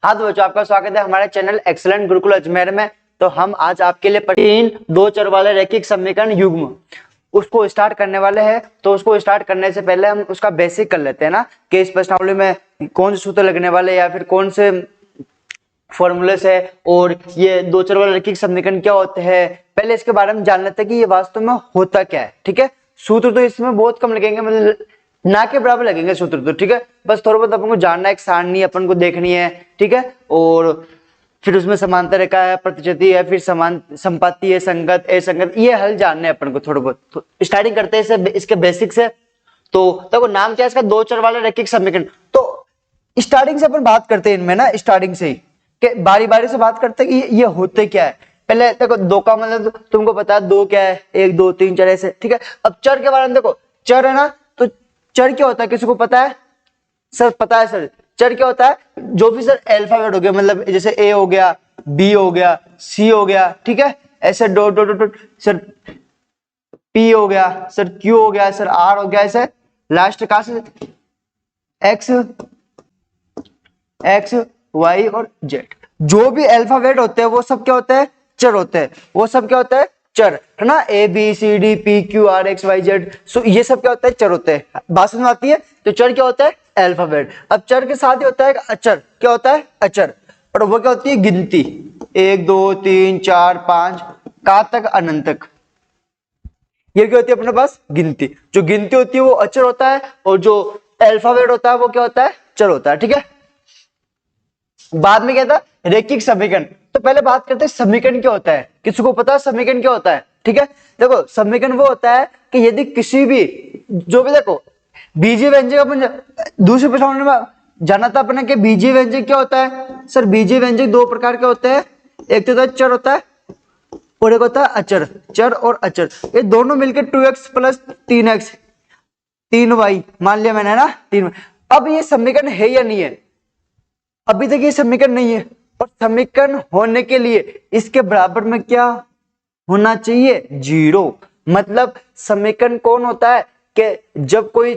हाँ तो बच्चों, आपका स्वागत है हमारे चैनल एक्सीलेंट गुरुकुल अजमेर में। तो हम आज आपके लिए तीन दो चर वाले रैखिक समीकरण युग्म उसको स्टार्ट करने वाले हैं। तो उसको स्टार्ट करने से पहले हम उसका बेसिक कर लेते हैं ना, कि इस प्रश्नावली में कौन से सूत्र लगने वाले या फिर कौन से फॉर्मूले से, और ये दो चर वाले रैखिक समीकरण क्या होते हैं। पहले इसके बारे में जान लेते हैं कि ये वास्तव में होता क्या है। ठीक है, सूत्र तो इसमें बहुत कम लगेंगे, मतलब ना के बराबर लगेंगे सूत्र तो। ठीक है, बस थोड़ा बहुत अपन को जानना है, एक सारणी अपन को देखनी है। ठीक है, और फिर उसमें समांतर रेखा है, प्रतिच्छेदी है, फिर समान संपत्ति है, संगत असंगत, ये हल जानने हैं अपन को थोड़ा बहुत। तो स्टार्टिंग करते हैं इसके बेसिक से। तो देखो नाम क्या है इसका, दो चर वाले रैखिक समीकरण। तो स्टार्टिंग से अपन बात करते हैं इनमें ना, स्टार्टिंग से ही कि बारी बारी से बात करते हैं कि ये होते क्या है। पहले देखो दो का मतलब तुमको पता है, दो क्या है, एक दो तीन चार ऐसे। ठीक है, अब चर के बारे में देखो, चर है ना, तो चर क्या होता है किसी को पता है? सर पता है सर, चर क्या होता है? जो भी सर अल्फाबेट हो गया, मतलब जैसे ए हो गया, बी हो गया, सी हो गया, ठीक है, ऐसे dot dot dot, sir P हो गया, सर क्यू हो गया, सर आर हो गया, ऐसे लास्ट कहां से एक्स, एक्स वाई और जेड, जो भी अल्फाबेट होते हैं वो सब क्या होते हैं? चर होते हैं। वो सब क्या होता है? चर, है ना। A b c d p q r x y z, so ये सब क्या होता है? चर होते हैं। बात समझ में आती है? तो चर क्या होता है? अल्फाबेट। अब चर के साथ ही होता है अचर। क्या होता है? अचर। और वो क्या होती है? गिनती, एक दो तीन चार पांच कहां तक? अनंत तक। ये क्या होती है अपने पास? गिनती। जो गिनती होती है वो अचर होता है, और जो अल्फाबेट होता है वो क्या होता है? चर होता है। ठीक है, बाद में क्या था? रैखिक समीकरण। तो पहले बात करते हैं समीकरण क्या होता है। किसी को पता है समीकरण क्या होता है? ठीक है, देखो समीकरण वो होता है कि यदि किसी भी, जो भी देखो बीजीय व्यंजक, अपन दूसरे प्रश्न में जाना था अपने कि बीजीय व्यंजक क्या होता है। सर बीजीय व्यंजक दो प्रकार के होते हैं, एक तो चर होता है और एक होता है अचर। चर और अचर ये दोनों मिलकर 2x प्लस 3x 3y मान लिया मैंने ना, 3। अब ये समीकरण है या नहीं है? अभी तक ये समीकरण नहीं है, और समीकरण होने के लिए इसके बराबर में क्या होना चाहिए? जीरो। मतलब समीकरण कौन होता है कि जब कोई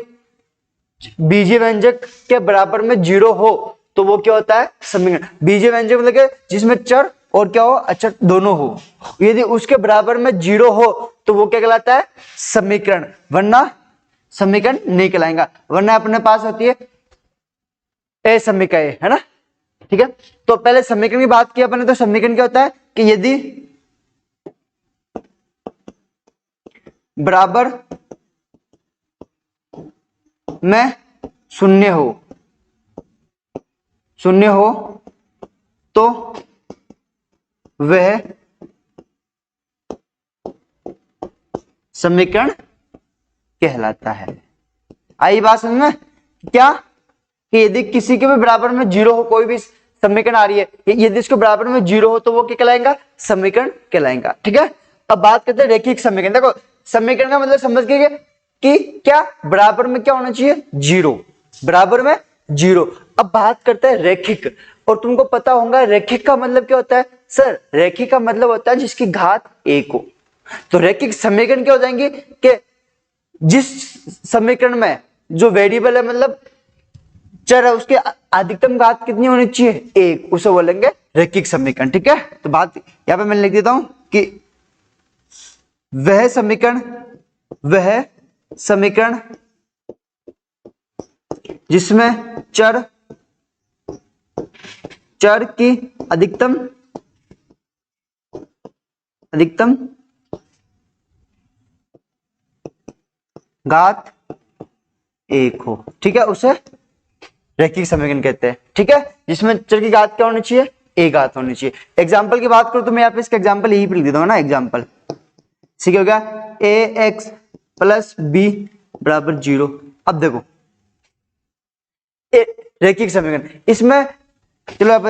बीजीय व्यंजक के बराबर में जीरो हो तो वो क्या होता है? समीकरण। बीजीय व्यंजक मतलब कि जिसमें चर और क्या हो? अचर दोनों हो। यदि उसके बराबर में जीरो हो तो वो क्या कहलाता है? समीकरण। वरना समीकरण नहीं कहलाएगा। वरना अपने पास होती है ए समीकरण, है ना। ठीक है, तो पहले समीकरण की बात की अपने। तो समीकरण क्या होता है कि यदि बराबर में शून्य हो, शून्य हो तो वह समीकरण कहलाता है। आई बात समझ में? क्या कि यदि किसी के भी बराबर में जीरो हो, कोई भी समीकरण आ रही है, यदि इसके बराबर में जीरो हो तो वो क्या कहलाएगा? समीकरण कहलाएगा। ठीक है, अब बात करते हैं रैखिक समीकरण। देखो समीकरण का मतलब समझ गए कि क्या बराबर में क्या होना चाहिए? जीरो, बराबर में जीरो। अब बात करते हैं रैखिक। और तुमको पता होगा रैखिक का मतलब क्या होता है? सर रैखिक का मतलब होता है जिसकी घात एक हो। तो रैखिक समीकरण क्या हो जाएंगे कि जिस समीकरण में जो वेरिएबल है, मतलब चर है, उसके अधिकतम घात कितनी होनी चाहिए? एक, उसे बोलेंगे रैखिक समीकरण। ठीक है, तो बात यहां पे मैं लिख देता हूं कि वह समीकरण जिसमें चर की अधिकतम घात एक हो, ठीक है, उसे रैखिक समीकरण कहते हैं। ठीक है, जिसमें चर की घात क्या होनी चाहिए? एक घात होनी चाहिए। एग्जांपल की बात करूं तो मैं यहाँ पे इसका एग्जांपल यही पे लिख देता हूं ना। एग्जांपल ठीक हो गया, ए एक्स प्लस बी बराबर जीरो। अब देखो रैखिक समीकरण, इसमें चलो आप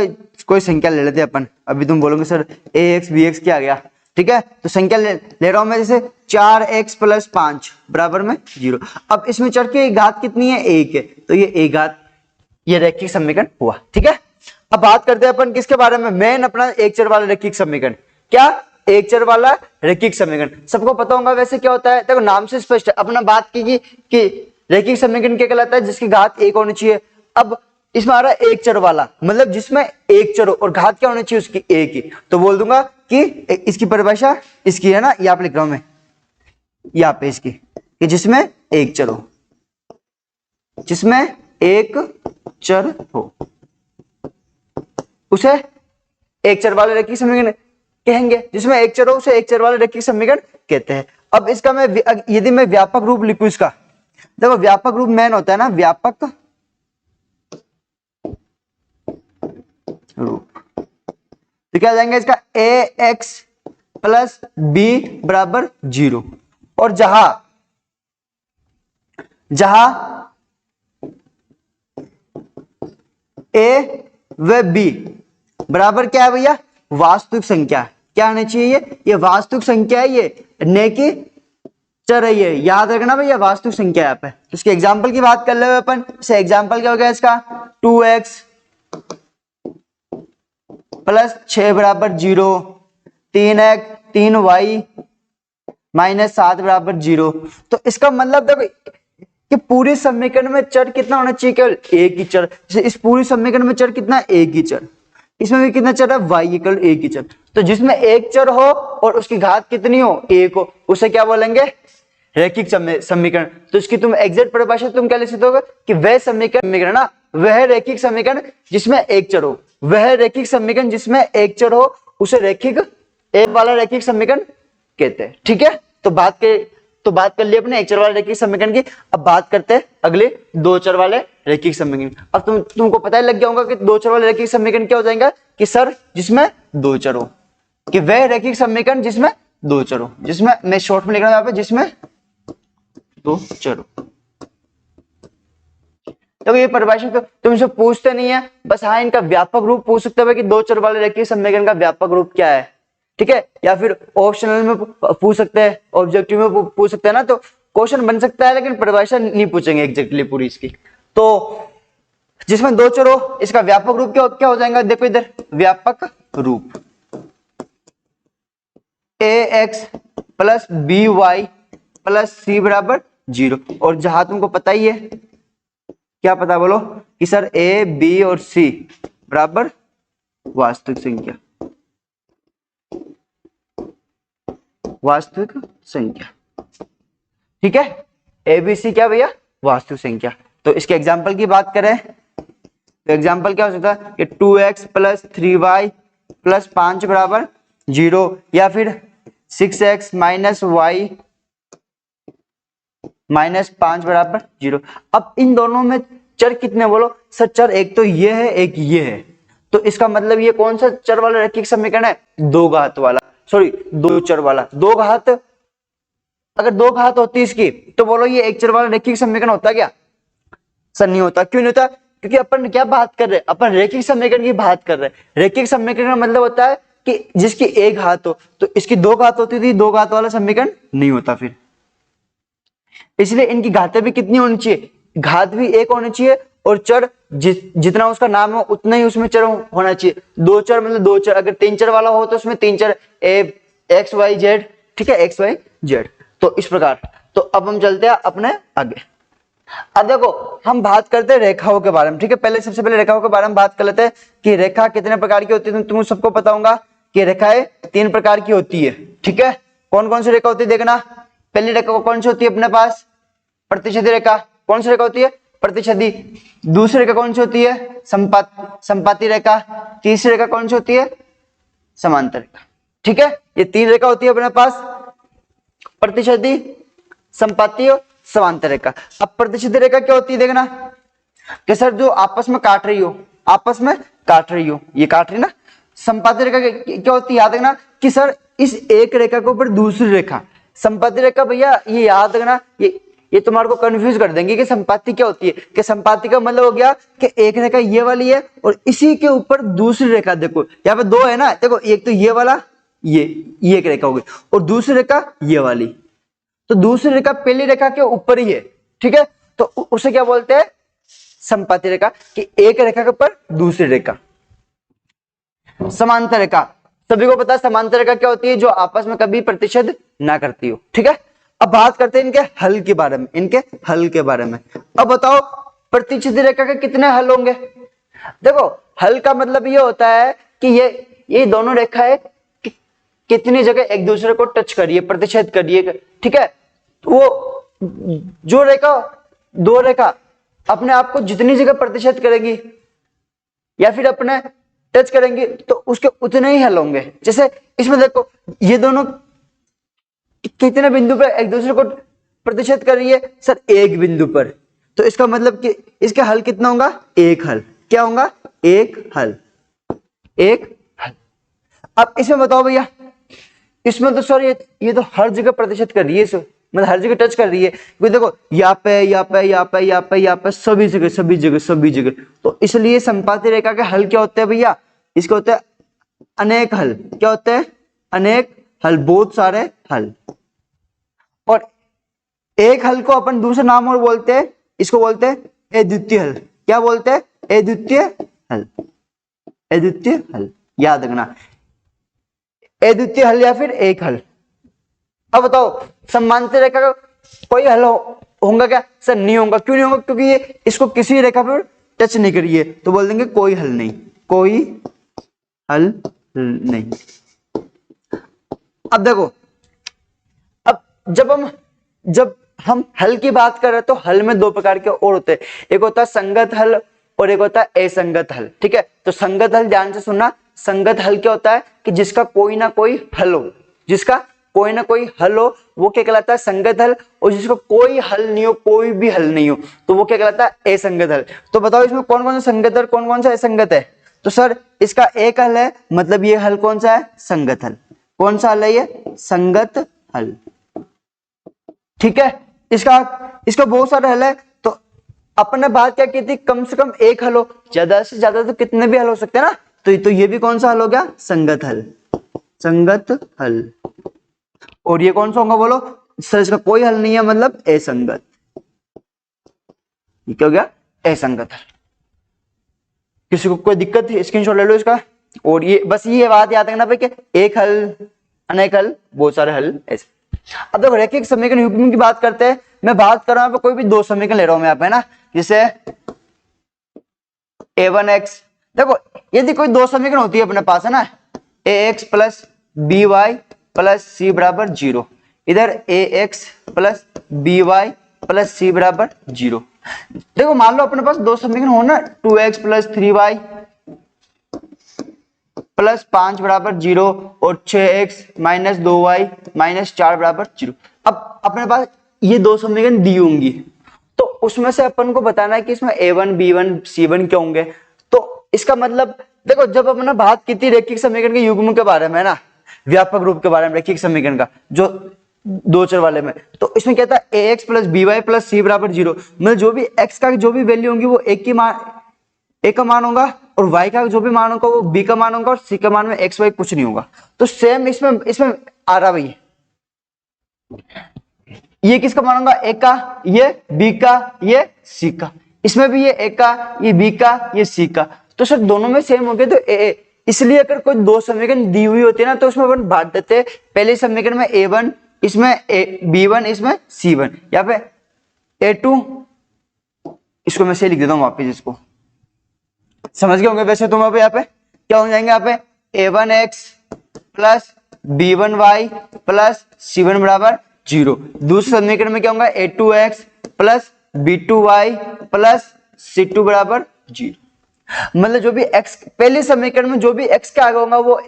कोई संख्या ले लेते हैं अपन। अभी तुम बोलोगे सर ए एक्स बी एक्स क्या आ गया? ठीक है, तो संख्या ले रहा हूं मैं, जैसे 4x प्लस 5 बराबर में जीरो। अब इसमें चर की घात कितनी है? एक है, तो ये एक घात, ये रैखिक समीकरण हुआ। ठीक है, अब बात करते हैं अपन किसके बारे में? मेन अपना एक चर वाला रैखिक समीकरण। क्या? एक चर वाला रैखिक समीकरण सबको पता होगा वैसे क्या होता है। देखो नाम से स्पष्ट है, अपना बात की कि रैखिक समीकरण क्या कहलाता है? जिसकी घात एक होनी चाहिए। अब इसमें आ रहा है एक चर वाला, मतलब जिसमें एक चर हो और घात क्या होनी चाहिए उसकी एक ही, तो बोल दूंगा कि इसकी परिभाषा इसकी है ना, यहाँ पे लिख रहा हूं मैं, यहाँ पे इसकी, कि जिसमें एक चर हो, जिसमें एक चर हो उसे एक चर वाले रैखिक समीकरण कहेंगे, जिसमें एक चर हो उसे एक चर वाले रैखिक समीकरण कहते हैं। अब इसका मैं यदि मैं व्यापक रूप लिखूं इसका, देखो व्यापक रूप मेन होता है ना, व्यापक रूप, तो क्या जाएंगे इसका ए एक्स प्लस बी बराबर 0, और जहां ए व बी बराबर क्या है भैया, वास्तविक संख्या, क्या आना चाहिए ये वास्तविक संख्या है, ये न कि चर है, ये याद रखना भैया वास्तविक संख्या है। पे इसके एग्जांपल की बात कर ले अपन, से एग्जांपल क्या हो गया इसका 2x प्लस 6 बराबर 0, 3x 3y माइनस 7 बराबर 0। तो इसका मतलब देखो कि पूरी समीकरण में चर कितना होना चाहिए, केवल एक ही चर। इस पूरी समीकरण में चर कितना, एक ही चर, इसमें भी कितना चर है y इक्वल एक ही चर। तो जिसमें एक चर हो और उसकी घात कितनी हो, एक हो, उसे क्या बोलेंगे, रैखिक समीकरण। तो इसकी तुम एग्जैक्ट परिभाषा तुम क्या लिख सकते हो कि वह समीकरण ना, वह रैखिक समीकरण जिसमें एक चर हो, वह रैखिक समीकरण जिसमें एक चर हो उसे रैखिक एक वाला रैखिक समीकरण कहते हैं। ठीक है, तो बात कर ली अपने एक चर वाले रैखिक समीकरण की। अब बात करते हैं अगले दो चर वाले रैखिक समीकरण। अब तुमको पता ही लग गया होगा कि दो चर वाले रैखिक समीकरण क्या हो जाएगा, कि सर जिसमें दो चर हो, कि वह रैखिक समीकरण जिसमें दो चर हो, जिसमें मैं शॉर्ट में लिख रहा हूं यहाँ पे, जिसमें दो चर हो। तो ये परिभाषा तो तुमसे पूछते नहीं है, बस हाँ इनका व्यापक रूप पूछ सकते हो कि दो चर वाले रैखिक समीकरण का व्यापक रूप क्या है। ठीक है, या फिर ऑप्शनल में पूछ सकते हैं, ऑब्जेक्टिव में पूछ सकते हैं ना, तो क्वेश्चन बन सकता है, लेकिन परिभाषा नहीं पूछेंगे एग्जैक्टली पूरी इसकी। तो जिसमें दो चर हो इसका व्यापक रूप क्या हो जाएगा, देखो इधर व्यापक रूप a x plus b y plus c बराबर 0। और जहां तुमको पता ही है, क्या पता बोलो, कि सर ए बी और सी बराबर वास्तविक संख्या, वास्तविक संख्या। ठीक है, ए बी सी क्या भैया, वास्तविक संख्या। तो इसके एग्जाम्पल की बात करें तो एग्जाम्पल क्या हो सकता है कि 2x प्लस 3y प्लस 5 बराबर 0, या फिर 6x माइनस वाई माइनस 5 बराबर 0। अब इन दोनों में चर कितने बोलो, सर चर एक तो ये है, एक ये है, तो इसका मतलब ये कौन सा चर वाला रैखिक समीकरण है, दो घात वाला, सॉरी दो चर वाला। दो घात, अगर दो घात होती इसकी तो बोलो ये एक चर वाला रैखिक समीकरण होता क्या, सर नहीं होता। क्यों नहीं होता, क्योंकि अपन क्या बात कर रहे हैं, अपन रैखिक समीकरण की बात कर रहे हैं। रैखिक समीकरण का मतलब होता है कि जिसकी एक घात हो, तो इसकी दो घात होती थी, दो घात वाला समीकरण नहीं होता फिर। इसलिए इनकी घातें भी कितनी होनी चाहिए, घात भी एक होनी चाहिए, और चर जितना उसका नाम हो उतना ही उसमें चर होना चाहिए। दो चर मतलब दो चर, अगर तीन चर वाला हो तो उसमें तीन चर, ए एक्स वाई जेड, ठीक है, एक्स वाई जेड। तो इस प्रकार, तो अब हम चलते हैं अपने आगे। अब देखो हम बात करते हैं रेखाओं के बारे में। ठीक है, पहले सबसे पहले रेखाओं के बारे में बात कर लेते हैं कि रेखा कितने प्रकार की होती है। तुम सबको पता होगा कि रेखाएं तीन प्रकार की होती है। ठीक है, कौन कौन सी रेखा होती है देखना। पहली रेखा कौन सी होती है अपने पास, प्रतिच्छेदी रेखा। कौन सी रेखा होती है, प्रतिच्छेदी। दूसरी रेखा कौन सी होती है, संपाती रेखा। तीसरी रेखा कौन सी होती है, समांतर रेखा। ठीक है, ये तीन रेखा होती है अपने पास, प्रतिच्छेदी, संपाती और समांतर रेखा। अब प्रतिच्छेदी रेखा क्या होती है देखना, कि सर जो आपस में काट रही हो, आपस में काट रही हो, ये काट रही ना। संपाती रेखा क्या होती है, याद रखना कि सर इस एक रेखा के ऊपर दूसरी रेखा। संपाती रेखा भैया ये याद रखना, ये तुम्हारे को कंफ्यूज कर देंगे कि संपाती क्या होती है। कि संपाती का मतलब हो गया कि एक रेखा ये वाली है और इसी के ऊपर दूसरी रेखा। देखो यहाँ पे दो है ना, देखो एक तो ये वाला, ये एक रेखा होगी, और दूसरी रेखा ये वाली। तो दूसरी रेखा पहली रेखा के ऊपर ही है। ठीक है, तो उसे क्या बोलते हैं, संपाती रेखा, कि एक रेखा के ऊपर दूसरी रेखा। समांतर रेखा, सभी को पता है समांतर रेखा क्या होती है, जो आपस में कभी प्रतिच्छेद ना करती हो। ठीक है, अब बात करते हैं इनके हल के बारे में, इनके हल के बारे में। अब बताओ प्रतिच्छेदी रेखा के कितने हल होंगे। देखो हल का मतलब ये होता है कि ये दोनों रेखा है कितनी जगह एक दूसरे को टच करिए, प्रतिच्छेद करिए, ठीक है। तो वो जो रेखा, दो रेखा अपने आप को जितनी जगह प्रतिच्छेद करेंगी या फिर अपने टच करेंगे तो उसके उतने ही हल होंगे। जैसे इसमें देखो ये दोनों कितने बिंदु पर एक दूसरे को प्रतिच्छेद कर रही है सर, एक बिंदु पर, तो इसका मतलब कि इसका हल कितना होगा, एक हल। क्या होगा, एक हल, एक हल। अब इसमें बताओ भैया, इसमें तो सर ये तो हर जगह प्रतिशत कर रही है, मतलब हर जगह टच कर रही है। देखो यहाँ पे यहाँ पे यहाँ पे यहाँ पे यहाँ पे सभी जगह सभी जगह सभी जगह, तो इसलिए संपाती रेखा के हल क्या होते हैं भैया, इसके होते हैं अनेक हल। क्या होते हैं, अनेक हल, बहुत सारे हल। और एक हल को अपन दूसरे नाम और बोलते हैं, इसको बोलते हैं अद्वितीय हल। क्या बोलते हैं, अद्वितीय हल, अद्वितीय हल, याद रखना, अद्वितीय हल या फिर एक हल। अब बताओ समांतर रेखा का कोई हल होगा क्या, सर नहीं होगा। क्यों नहीं होगा, क्योंकि ये इसको किसी रेखा पर टच नहीं करी है, तो बोल देंगे कोई हल नहीं, कोई हल नहीं। अब देखो, अब जब हम हल की बात कर रहे हैं तो हल में दो प्रकार के और होते हैं, एक होता है संगत हल और एक होता है असंगत हल, ठीक है। तो संगत हल ध्यान से सुनना, संगत हल क्या होता है कि जिसका कोई ना कोई हल हो, जिसका कोई ना कोई हल हो वो क्या कहलाता है, संगत हल। और जिसका कोई हल नहीं हो, कोई भी हल नहीं हो, तो वो क्या कहलाता है, असंगत हल। तो बताओ इसमें कौन कौन सा संगत है, कौन कौन सा असंगत है। तो सर इसका एक हल है, मतलब ये हल कौन सा है, संगत हल। कौन सा हल है ये, संगत हल, ठीक है। इसका बहुत सारे हल है, तो अपन ने बात क्या की थी, कम से कम एक हल हो, ज्यादा से ज्यादा तो कितने भी हल हो सकते हैं ना। तो ये भी कौन सा हल हो गया, संगत हल, संगत हल। और ये कौन सा होगा बोलो, सर इसका कोई हल नहीं है, मतलब असंगत। ये क्या हो गया, असंगत हल। किसी को कोई दिक्कत है, स्क्रीनशॉट ले लो इसका। और ये बस ये बात याद रखना भाई कि एक हल, अनेक हल, बहुत सारे हल, ऐसे। अब देखो रैखिक समीकरण युग्म की बात करते हैं। मैं बात कर रहा हूं कोई भी दो समीकरण ले रहा हूं मैं यहाँ पे ना, जैसे a1x, देखो यदि कोई दो समीकरण होती है अपने पास है ना, ax plus b y plus c बराबर 0, इधर ax plus b y plus c बराबर 0। देखो मान लो अपने पास दो समीकरण हो ना, 2x प्लस 3y प्लस 5 बराबर 0 और 6x माइनस 2y माइनस 4 बराबर 0। अब अपने पास ये दो समीकरण दी होंगी, तो उसमें से अपन को बताना है कि इसमें a1 b1 c1 क्या होंगे। तो इसका मतलब देखो, जब अपने बात की थी रैखिक समीकरण के युग्म के बारे में ना, व्यापक रूप के बारे में रैखिक समीकरण का, जो दो चर वाले में, तो इसमें क्या था, ax plus b y plus c बराबर 0, मतलब जो भी x का जो भी वैल्यू होगी वो एक का मान होगा, और y का जो भी मान होगा वो b का मान होगा, और c का मान में x y कुछ नहीं होगा। तो सेम इसमें आ रहा भाई, ये किसका मान होगा, a का, ये b का, ये c का। इसमें भी ये a का, ये b का, ये c का। तो सर दोनों में सेम हो गए, तो a, इसलिए अगर कोई दो समीकरण दी हुई होती है ना, तो उसमें अपन बांट देते हैं, पहले समीकरण में a1, इसमें b1, इसमें c1, यहाँ पे a2, इसको मैं से लिख देता हूँ वापिस, इसको समझ गए होंगे वैसे तुम। अब यहाँ पे क्या हो जाएंगे, यहाँ पे a1x plus b1y plus c1 बराबर 0। दूसरे समीकरण में क्या होगा, a2x plus b2y plus c2 बराबर 0। मतलब जो भी x, पहले समीकरण में जो भी x के आगे होगा वो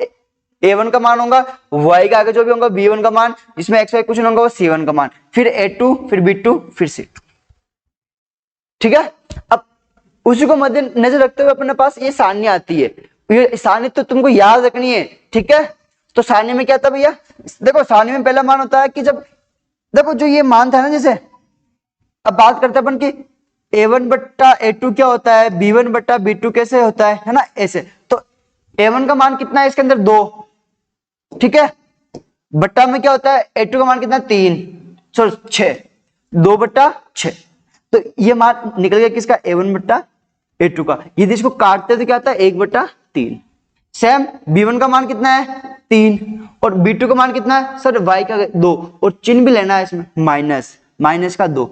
a1 का मान होगा, y के आगे जो भी होगा b1 का मान, जिसमें x y कुछ नहीं होगा वो c1 का मान, फिर a2, फिर b2, फिर c2, ठीक है। अब उसी को मद्देनजर रखते हुए अपने पास ये सारणी आती है, ये सारणी तो तुमको याद रखनी है, ठीक है। तो सारणी में क्या था भैया, देखो सारणी में पहला मान होता है कि जब, देखो जो ये मान था ना, जैसे अब बात करते हैं अपन की a1 बट्टा a2 क्या होता है, b1 बट्टा b2 कैसे होता है ना, ऐसे। तो a1 का मान कितना है इसके अंदर 2, ठीक है, बट्टा में क्या होता है, a2 का मान कितना 3, 6, 2 बट्टा 6। तो ये मान निकल गया किसका, a1 बट्टा a2 का। यदि इसको काटते तो क्या आता है, 1 बट्टा 3। सेम b1 का मान कितना है 3, और b2 का मान कितना है सर y का 2, और चिन्ह भी लेना है इसमें माइनस, माइनस का 2।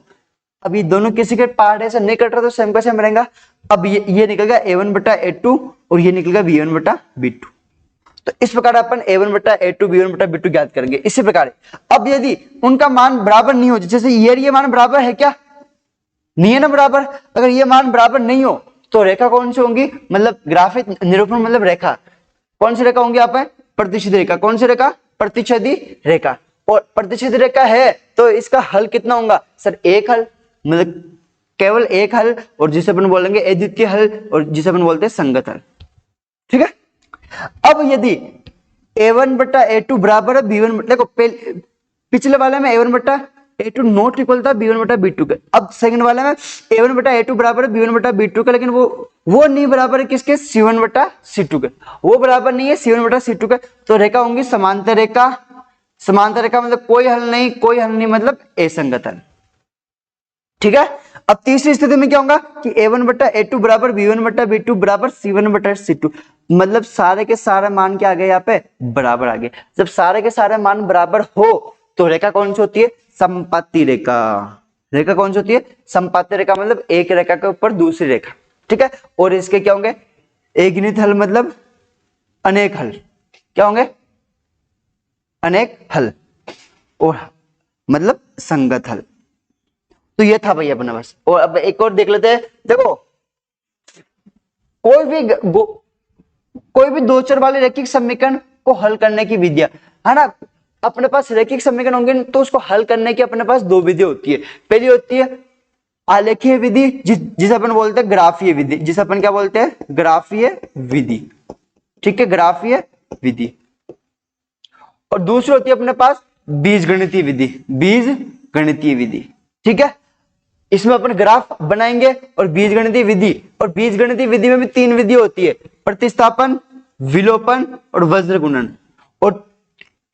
अब ये दोनों किसी के पार्ट ऐसे नहीं कट रहा तो सेम का सेम रहेगा। अब ये निकल गया a1 बटा a2 और ये निकल गया b1 बटा b2। तो इस प्रकार अपन a1 बटा a2 b1 बटा b2 ज्ञात करेंगे। इसी प्रकार अब यदि उनका मान बराबर नहीं हो, जैसे ये मान बराबर है क्या, नहीं है ना बराबर, अगर ये मान बराबर नहीं हो तो रेखा कौन सी होंगी, मतलब ग्राफिक निरूपण मतलब रेखा कौन सी रेखा होंगी यहाँ पे, प्रतिच्छेदी रेखा। कौन सी रेखा, प्रतिच्छेदी रेखा। और प्रतिच्छेदी रेखा है तो इसका हल कितना होगा सर, एक हल, मतलब केवल एक हल, और जिसे अपन बोलेंगे अद्वितीय हल, और जिसे अपन बोलते हैं संगत हल। ठीक है। अब यदि a1 बटा a2 बराबर है b1, देखो पिछले वाले में a1 बटा a2 नॉट इक्वल था b1 बटा b2 के। अब सेकंड वाले में a1 बटा a2 बराबर है b1 बटा b2 के, लेकिन वो नहीं बराबर है किसके, c1 बटा c2 के, वो बराबर नहीं है c1 बटा c2 के। तो रेखा होंगी समांतर रेखा। समांतर रेखा मतलब कोई हल नहीं, कोई हल नहीं मतलब असंगत हल। ठीक है। अब तीसरी स्थिति में क्या होगा कि a1 बटा a2 बराबर b1 बटा b2 बराबर c1 बटा c2, मतलब सारे के सारे मान क्या आ गए यहाँ पे, बराबर आ गए। जब सारे के सारे मान बराबर हो तो रेखा कौन सी होती है, संपाती रेखा। रेखा कौन सी होती है, संपाती रेखा, मतलब एक रेखा के ऊपर दूसरी रेखा। ठीक है। और इसके क्या होंगे, अगणित हल मतलब अनेक हल। क्या होंगे, अनेक हल, और मतलब संगत हल। तो ये था भाई अपना बस। और अब एक और देख लेते हैं। देखो कोई भी दो चर वाले रैखिक समीकरण को हल करने की विधियां है ना, अपने पास रैखिक समीकरण होंगे तो उसको हल करने की अपने पास दो विधि होती है। पहली होती है आलेखीय विधि, जिसे अपन बोलते हैं ग्राफीय विधि, जिसे अपन क्या बोलते हैं, ग्राफीय विधि। ठीक है, ग्राफीय विधि। और दूसरी होती है अपने पास बीजगणितीय विधि, बीजगणितीय विधि। ठीक है। इसमें अपन ग्राफ बनाएंगे और बीजगणितीय विधि, और बीजगणितीय विधि में भी तीन विधि होती है, प्रतिस्थापन, विलोपन और वज्र गुणन। और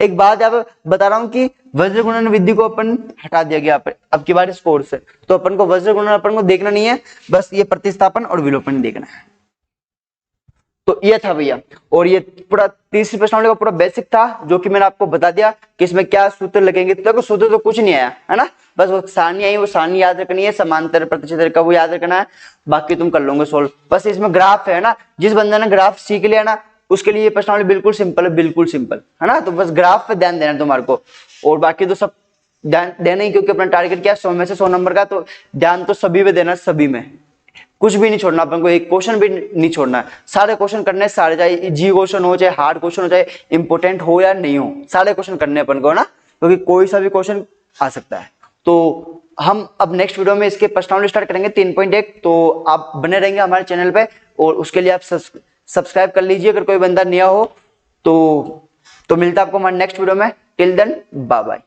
एक बात आप बता रहा हूं कि वज्र गुणन विधि को अपन हटा दिया गया अब की बार इस कोर्स से, तो अपन को वज्र गुणन अपन को देखना नहीं है, बस ये प्रतिस्थापन और विलोपन ही देखना है। तो ये था भैया। और ये पूरा तीसरी प्रश्नावली का पूरा बेसिक था जो कि मैंने आपको बता दिया कि इसमें क्या सूत्र लगेंगे। तो देखो सूत्र तो कुछ नहीं आया है ना, बस वो सारणी आई, वो सारणी याद रखनी है, समांतर प्रतिच्छेद रेखा वो याद रखना है, बाकी तुम कर लोगे सोल्व। बस इसमें ग्राफ है ना, जिस बंदे ने ग्राफ सीख लिया ना उसके लिए ये प्रश्नावली बिल्कुल सिंपल है, बिल्कुल सिंपल है ना। तो बस ग्राफ पे ध्यान देना तुम्हारे को, और बाकी तो सब ध्यान देना ही, क्योंकि अपना टारगेट क्या है 100 में से 100 नंबर का, तो ध्यान तो सभी पे देना, सभी में कुछ भी नहीं छोड़ना अपन को, एक क्वेश्चन भी नहीं छोड़ना है। सारे क्वेश्चन करने, सारे, चाहे जी क्वेश्चन हो, चाहे हार्ड क्वेश्चन हो, चाहे इंपोर्टेंट हो या नहीं हो, सारे क्वेश्चन करने अपन को ना, क्योंकि कोई सा भी क्वेश्चन आ सकता है। तो हम अब नेक्स्ट वीडियो में इसके प्रश्नावली स्टार्ट करेंगे 3.1। तो आप बने रहेंगे हमारे चैनल पे, और उसके लिए आप सब्सक्राइब कर लीजिए अगर कोई बंदा नया हो तो मिलता है आपको हमारे नेक्स्ट वीडियो में। Till then bye bye.